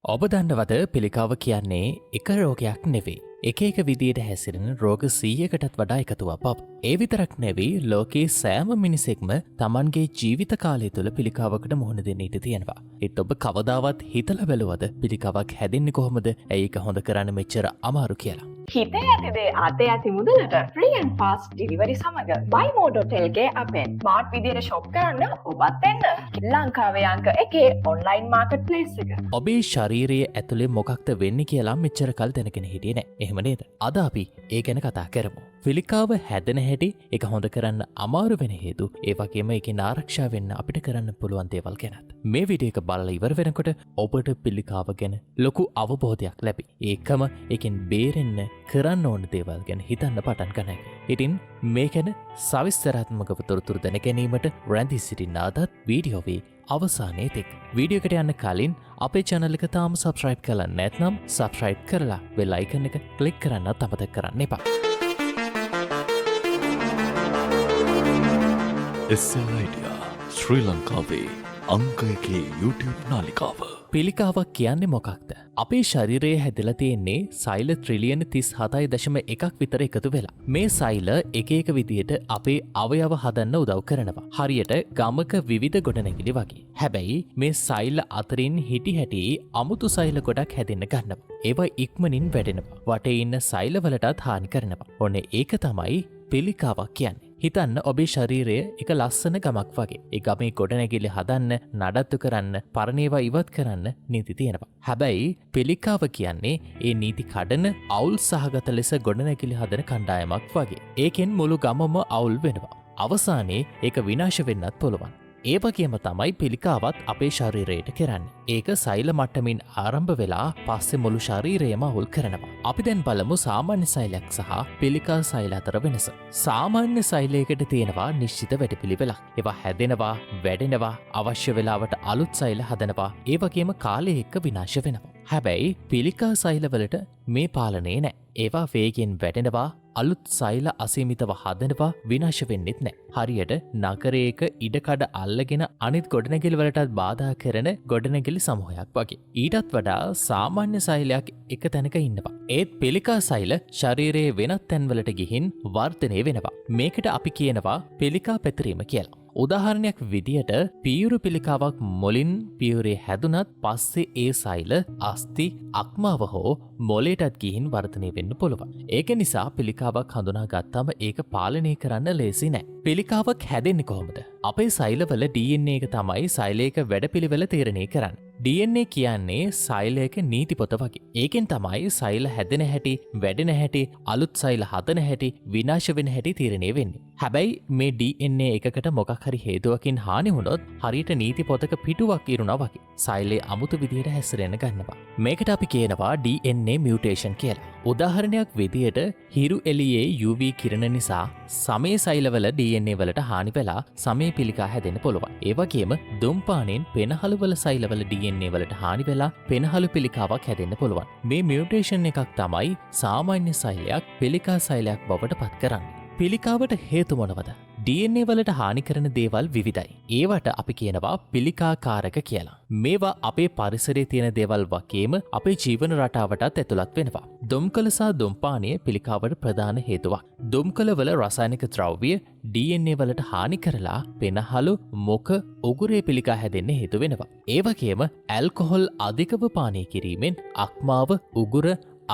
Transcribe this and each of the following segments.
ඔබ දන්නවද පිළිකාව කියන්නේ එක රෝගයක් නෙවෙයි. එක විදියට හැසිරෙන රෝග 100කටත් වඩා එකතුවක් බව. ඒ විතරක් නෙවෙයි ලෝකේ සෑම මිනිසෙක්ම Tamanගේ ජීවිත කාලය තුළ පිළිකාවකට මුහුණ දෙන්න ඉඩ තියෙනවා. ඒත් ඔබ කවදාවත් හිතලා බැලුවද පිළිකාවක් හැදෙන්නේ කොහොමද? ඒක හොඳ කරන්න මෙච්චර අමාරු කියලා. හිතේ ඇතිදේ අතේ ඇති මුදලට ෆ්‍රී ඇන්ඩ් ෆාස්ට් ඩිලිවරි සමග buymore.lk අපෙන් ස්මාර්ට් විදියට ෂොප් කරන්න ඔබත් එන්න. ලංකාවේ අංක 1 ඔන්ලයින් මාකට් ප්ලේස් එක. ඔබේ ශරීරයේ ඇතුලේ මොකක්ද වෙන්නේ කියලා මෙච්චර කල් දැනගෙන හිටියේ නෑ. එහෙම නේද? අද අපි ඒ ගැන කතා කරමු. පිළිකාව හැදෙන හැටි, ඒක හොඳ කරන්න අමාරු වෙන හේතු, ඒ වගේම ඒකෙන් ආරක්ෂා වෙන්න අපිට කරන්න පුළුවන් දේවල් ගැනත්. මේ වීඩියෝ එක බලලා ඉවර වෙනකොට ඔබට පිළිකාව ගැන ලොකු අවබෝධයක් ලැබි. ඒකම ඒකෙන් බේරෙන්න කරන්න ඕන දේවල් ගැන හිතන්න පටන් ගන්න. ඉතින් මේ ගැන සවිස්තරාත්මකව තොරතුරු දැන ගැනීමට රැඳී සිටින්න අදත් වීඩියෝවේ අවසානයේ තෙක්. වීඩියෝ එකට යන්න කලින් අපේ channel එක තාම subscribe කරලා නැත්නම් subscribe කරලා bell icon එක click කරන්නත් අමතක කරන්න එපා. SL Idea ශ්‍රී ලංකාවේ අංක 1 YouTube නාලිකාව. පිළිකාවක් කියන්නේ මොකක්ද? අපේ ශරීරයේ හැදලා තියෙන්නේ සෛල ට්‍රිලියන 37.1ක් විතර එකතු වෙලා. මේ සෛල එක එක විදියට අපේ අවයව හදන්න උදව් කරනවා. හරියට ගමක විවිධ ගොඩනැගිලි වගේ. හැබැයි මේ සෛල අතරින් හිටි හැටි අමුතු සෛල ගොඩක් හැදෙන්න ගන්නවා. ඒවා ඉක්මනින් වැඩෙනවා. වටේ ඉන්න සෛල වලටත් හානි කරනවා. ඔන්න ඒක තමයි පිළිකාවක් කියන්නේ. හිතන්න ඔබේ ශරීරය එක ලස්සන ගමක් වගේ. ඒ ගමේ ගොඩනැගිලි හදන්න, නඩත්තු කරන්න, පරණේවා ඉවත් කරන්න නීති තියෙනවා. හැබැයි පිළිකාව කියන්නේ ඒ නීති කඩන අවුල් සහගත ලෙස ගොඩනැගිලි හදන කණ්ඩායමක් වගේ. ඒකෙන් මුළු ගමම අවුල් වෙනවා. අවසානයේ ඒක විනාශ වෙන්නත් පුළුවන්. ඒ වගේම තමයි පිළිකාවත් අපේ ශරීරයට කරන්නේ. ඒක සෛල මට්ටමින් ආරම්භ වෙලා පස්සේ මුළු ශරීරයම අවුල් කරනවා. අපි දැන් බලමු සාමාන්‍ය සෛලයක් සහ පිළිකා සෛල අතර වෙනස. සාමාන්‍ය සෛලයකට තියෙනවා නිශ්චිත වැඩපිළිවෙලක්. ඒවා හැදෙනවා, වැඩෙනවා, අවශ්‍ය වෙලාවට අලුත් සෛල හදනවා. ඒ වගේම කාලය එක්ක විනාශ වෙනවා. හැබැයි පිළිකා සෛලවලට මේ පාලනේ නැහැ. ඒවා වේගෙන් වැඩෙනවා, අලුත් සෛල අසීමිතව හදනවා, විනාශ වෙන්නෙත් නැහැ. හරියට නගරයක ඉඩකඩ අල්ලගෙන අනිත් ගොඩනැගිලි වලටත් බාධා කරන ගොඩනැගිලි සමූහයක් වගේ. ඊටත් වඩා සාමාන්‍ය සෛලයක් එක තැනක ඉන්නවා. ඒත් පිළිකා සෛල ශරීරයේ වෙනත් තැන්වලට ගිහින් වර්ධනය වෙනවා. මේකට අපි කියනවා පිළිකා පැතිරීම කියලා. උදාහරණයක් විදියට පියුරු පිළිකාවක් මුලින් පියුරේ හැදුනත් පස්සේ ඒ සෛල අස්ථි අක්මාව හෝ මොලේටත් ගිහින් වර්ධනය වෙන්න පුළුවන්. ඒක නිසා පිළිකාවක් හඳුනා ගත්තම ඒක පාලනය කරන්න ලේසි නෑ. පිළිකාවක් හැදෙන්නේ කොහොමද? අපේ සෛලවල DNA එක තමයි සෛලයක වැඩපිළිවෙල තීරණය කරන්නේ. DNA කියන්නේ සෛලයක නීති පොත වගේ. ඒකෙන් තමයි සෛල හැදෙන හැටි, වැඩෙන හැටි, අලුත් සෛල හදන හැටි, විනාශ වෙන හැටි තීරණය වෙන්නේ. හැබැයි මේ DNA එකකට මොකක් හරි හේතුවකින් හානි වුණොත් හරියට නීති පොතක පිටුවක් ඉරුණා වගේ සෛලේ අමුතු විදියට හැසිරෙන්න ගන්නවා. මේකට අපි කියනවා DNA mutation කියලා. උදාහරණයක් විදියට හිරු එළියේ UV කිරණ නිසා සමේ සෛලවල DNA වලට හානි වෙලා සමේ පිළිකා හැදෙන්න පුළුවන්. ඒ වගේම දුම්පානෙන් පෙනහළු වල සෛලවල DNA වලට හානි වෙලා පෙනහළු පිළිකාවක් හැදෙන්න පුළුවන්. මේ මියුටේෂන් එකක් තමයි සාමාන්‍ය සෛලයක් පිළිකා සෛලයක් බවට පත් කරන්නේ. පිළිකාවට හේතු මොනවද? DNA වලට හානි කරන දේවල් විවිධයි. ඒවට අපි කියනවා පිළිකාකාරක කියලා. මේවා අපේ පරිසරයේ තියෙන දේවල් වගේම අපේ ජීවන රටාවටත් ඇතුළත් වෙනවා. දුම්කල සහ දුම්පානය පිළිකාවට ප්‍රධාන හේතුවක්. දුම්කල වල රසායනික ද්‍රව්‍ය DNA වලට හානි කරලා පෙනහළු, මොක, උගුරේ පිළිකා හැදෙන්න හේතු වෙනවා. ඒ වගේම ඇල්කොහොල් අධිකව පානය කිරීමෙන් අක්මාව, උගුර,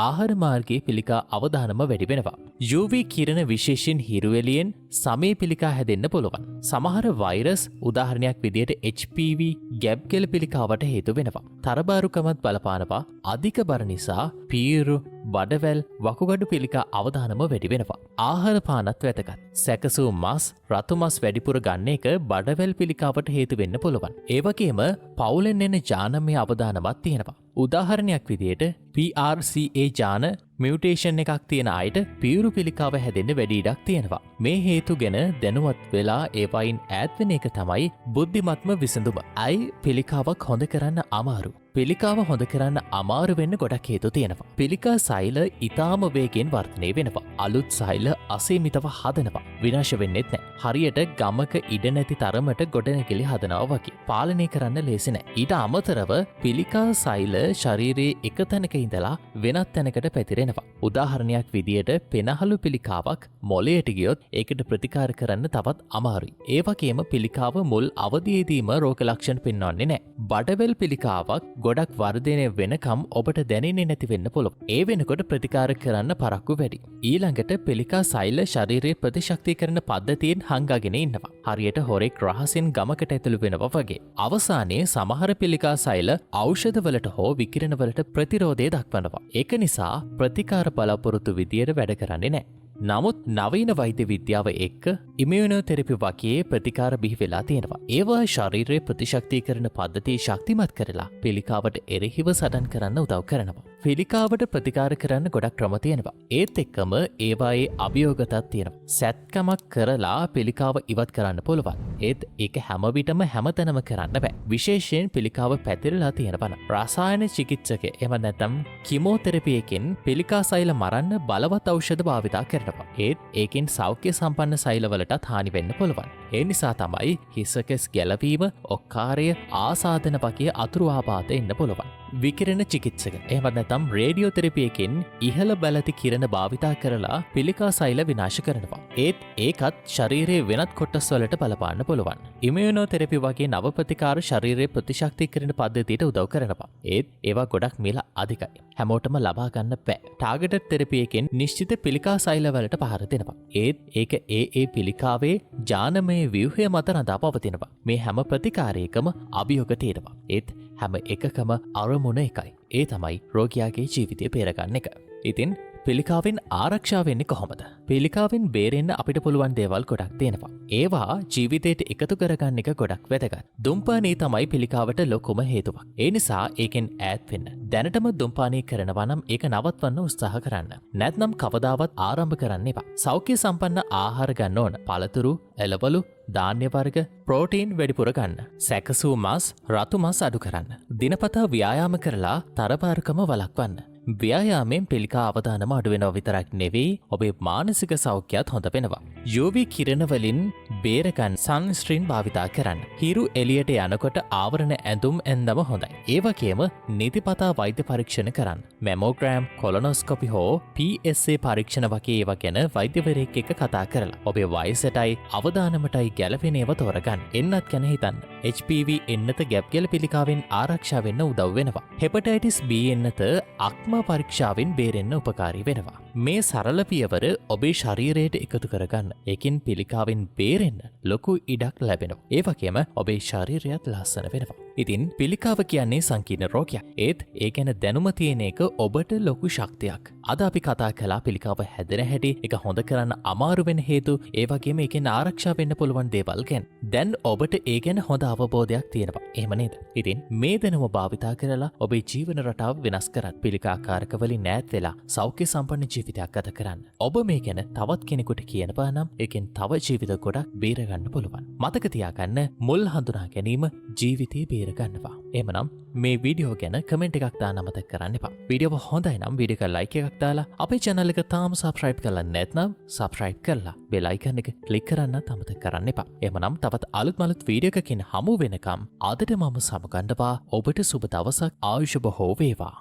ආහාර මාර්ගයේ පිළිකා අවදානම වැඩි වෙනවා. UV කිරණ විශේෂයෙන් හිරු එළියෙන් සමේ පිළිකා හැදෙන්න පුළුවන්. සමහර වෛරස් උදාහරණයක් විදියට HPV ගැබ්ගෙල පිළිකාවට හේතු වෙනවා. තරබාරුකමත් බලපානවා. අධික බර නිසා පීරු, බඩවැල්, වකුගඩු පිළිකා අවදානම වැඩි වෙනවා. ආහාර පානත් වැදගත්. සැකසූ මස්, රතු මස් වැඩිපුර ගන්න එක බඩවැල් පිළිකාවට හේතු වෙන්න පුළුවන්. ඒ වගේම පවුලෙන් එන ජානමය අවදානමත් තියෙනවා. උදාහරණයක් විදියට PRCA ජාන මියුටේෂන් එකක් තියෙන අයට පියුරු පිළිකාව හැදෙන්න වැඩි ඉඩක් තියෙනවා. මේ හේතු ගැන දැනුවත් වෙලා ඒවයින් ඈත්වෙන එක තමයි බුද්ධිමත්ම විසඳුම. ඇයි පිළිකාවක් හොඳ කරන්න අමාරු? පිළිකාව හොඳ කරන්න අමාරු වෙන්න ගොඩක් හේතු තියෙනවා. පිළිකා සෛල ඉතාම වේගෙන් වර්ධනය වෙනවා. අලුත් සෛල අසීමිතව හදනවා. විනාශ වෙන්නෙත් නෑ. හරියට ගමක ඉඩ නැති තරමට ගොඩනැගිලි හදනවා වගේ. පාලනය කරන්න ලේසි නෑ. ඊට අමතරව පිළිකා සෛල ශරීරයේ එක තැනක ඉඳලා වෙනත් තැනකට පැතිරෙනවා. උදාහරණයක් විදියට පෙනහළු පිළිකාවක් මොළයට ගියොත් ඒකට ප්‍රතිකාර කරන්න තවත් අමාරුයි. ඒ වගේම පිළිකාව මුල් අවධියේදීම රෝග ලක්ෂණ පෙන්වන්නේ නෑ. බඩවැල් පිළිකාවක් ගොඩක් වර්ධනය වෙනකම් ඔබට දැනෙන්නේ නැති වෙන්න පුළුවන්. ඒ වෙනකොට ප්‍රතිකාර කරන්න පරක්කු වැඩි. ඊළඟට පිළිකා සෛල ශරීරයේ ප්‍රතිශක්තිකරණ පද්ධතියෙන් හංගාගෙන ඉන්නවා. හරියට හොරෙක් රහසින් ගමකට ඇතුළු වෙනවා වගේ. අවසානයේ සමහර පිළිකා සෛල ඖෂධවලට හෝ විකිරණවලට ප්‍රතිරෝධය දක්වනවා. ඒක නිසා ප්‍රතිකාර බලාපොරොත්තු විදියට වැඩ කරන්නේ නැහැ. නමුත් නවීන වෛද්‍ය විද්‍යාව එක්ක ඉමියුනෝතෙරපි වගේ ප්‍රතිකාර බිහි වෙලා තියෙනවා. ඒවා ශරීරයේ ප්‍රතිශක්තිකරණ පද්ධතිය ශක්තිමත් කරලා පිළිකාවට එරෙහිව සටන් කරන්න උදව් කරනවා. පිළිකාවට ප්‍රතිකාර කරන්න ගොඩක් ක්‍රම තියෙනවා. ඒත් එක්කම ඒවායේ අභියෝගතත් තියෙනවා. සැත්කමක් කරලා පිළිකාව ඉවත් කරන්න පුළුවන්. ඒත් ඒක හැම විටම හැමතැනම කරන්න බෑ. විශේෂයෙන් පිළිකාව පැතිරලා තියෙනවා නම් රසායන චිකිත්සකයෙක් එහෙම නැත්නම් කිමෝතෙරපියකින් පිළිකා සෛල මරන්න බලවත් ඖෂධ භාවිතා කරනවා. ඒත් ඒකින් සෞඛ්‍ය සම්පන්න සෛලවලටත් හානි වෙන්න පුළුවන්. ඒ නිසා තමයි හිසකස් ගැලවීම, ඔක්කාරය, ආසාදන වගේ අතුරු ආබාධ එන්න පුළුවන්. විකිරණ චිකිත්සක එහෙම නැත්නම් රේඩියෝතෙරපියකින් ඉහළ බැලති කිරණ භාවිතා කරලා පිළිකා සෛල විනාශ කරනවා. ඒත් ඒකත් ශරීරයේ වෙනත් කොටස් වලට බලපාන්න පුළුවන්. ඉමියුනෝතෙරපි වගේ නව ප්‍රතිකාර ශරීරයේ ප්‍රතිශක්තිකරණ පද්ධතියට උදව් කරනවා. ඒත් ඒවා ගොඩක් මිල අධිකයි. හැමෝටම ලබා ගන්න බෑ. ටාගටඩ් තෙරපියකින් නිශ්චිත පිළිකා සෛල වලට පහර දෙනවා. ඒත් ඒක ඒ පිළිකාවේ ජානමය ව්‍යුහය මත රඳා පවතිනවා. මේ හැම ප්‍රතිකාරයකම අභියෝග තියෙනවා. ඒත් හැම එකකම අරමුණ එකයි. ඒ තමයි රෝගියාගේ ජීවිතය බේරගන්න එක. ඉතින් පිළිකාවෙන් ආරක්ෂා වෙන්නේ කොහොමද? පිළිකාවෙන් බේරෙන්න අපිට පුළුවන් දේවල් ගොඩක් තියෙනවා. ඒවා ජීවිතයට එකතු කරගන්න එක ගොඩක් වැදගත්. දුම්පානය තමයි පිළිකාවට ලොකුම හේතුවක්. ඒ නිසා ඒකෙන් ඈත් වෙන්න. දැනටම දුම්පානය කරනවා නම් ඒක නවත්වන්න උත්සාහ කරන්න. නැත්නම් කවදාවත් ආරම්භ කරන්න එපා. සෞඛ්‍ය සම්පන්න ආහාර ගන්න ඕන. පළතුරු, එළවලු, ධාන්‍ය වර්ග, ප්‍රෝටීන් වැඩිපුර ගන්න. සැකසූ මස්, රතු මස් අඩු කරන්න. දිනපතා ව්‍යායාම කරලා තරබාරකම වළක්වන්න. ව්‍යායාමයෙන් පිළිකා අවදානම අඩුවෙනව විතරක් නෙවෙයි ඔබේ මානසික සෞඛ්‍යයත් හොඳ වෙනවා. UV කිරණ වලින් බේරගන්න සන්ස්ක්‍රීන් භාවිතා කරන්න. හිරු එළියට යනකොට ආවරණ ඇඳුම් ඇඳම හොඳයි. ඒ වගේම නිතිපතා වෛද්‍ය පරීක්ෂණ කරන්න. මැමෝග්‍රෑම්, කොලොනොස්කෝපි හෝ PSA පරීක්ෂණ වගේ ඒවා ගැන වෛද්‍යවරයෙක් එක්ක කතා කරලා ඔබේ වයසටයි අවදානමටයි ගැලපෙන ඒවා තෝරගන්න. එන්නත් ගැන හිතන්න. HPV එන්නත ගැප්ගැල පිළිකාවෙන් ආරක්ෂා වෙන්න උදව් වෙනවා. හෙපටයිටිස් B එන්නත අක්ම පරීක්ෂාවෙන් බේරෙන්න උපකාරී වෙනවා. මේ සරල පියවර ඔබේ ශරීරයට එකතු කරගන්න. ඒකින් පිළිකාවෙන් බේරෙන්න ලොකු ඉඩක් ලැබෙනවා. ඒ වගේම ඔබේ ශරීරයත් ලස්සන වෙනවා. ඉතින් පිළිකාව කියන්නේ සංකීර්ණ රෝගයක්. ඒත් ඒ ගැන දැනුම තියෙන එක ඔබට ලොකු ශක්තියක්. අද අපි කතා කළා පිළිකාව හැදෙන හැටි, ඒක හොඳ කරන්න අමාරු වෙන හේතු, ඒ වගේම ඒකෙන් ආරක්ෂා වෙන්න පුළුවන් දේවල් ගැන. දැන් ඔබට ඒ ගැන හොඳ අවබෝධයක් තියෙනවා. එහෙම නේද? ඉතින් මේ දැනුම භාවිතා කරලා ඔබේ ජීවන රටාව වෙනස් කරන්න. පිළිකාකාරක වලින් ඈත් වෙලා සෞඛ්‍ය සම්පන්න ජීවිතයක් ගත කරන්න. ඔබ මේ ගැන තවත් කෙනෙකුට කියනවා නම් ඒකෙන් තව ජීවිත ගොඩක් බේර ගන්න පුළුවන්. මතක තියාගන්න මුල් හඳුනා ගැනීම ජීවිතේ බේර ගන්නවා. එහෙමනම් මේ වීඩියෝ ගැන කමෙන්ට් එකක් දාන්න අමතක කරන්න එපා. වීඩියෝ හොඳයි නම් වීඩියෝ එක ලයික් එකක් දාලා අපේ channel එක තාම subscribe කරලා නැත්නම් subscribe කරලා bell icon එක click කරන්නත් අමතක කරන්න එපා. එහෙමනම් තවත් අලුත් වීඩියෝ එකකින් හමු වෙනකම් අදට මම සමගන්නවා. ඔබට සුබ දවසක්. ආයුෂ බොහෝ වේවා.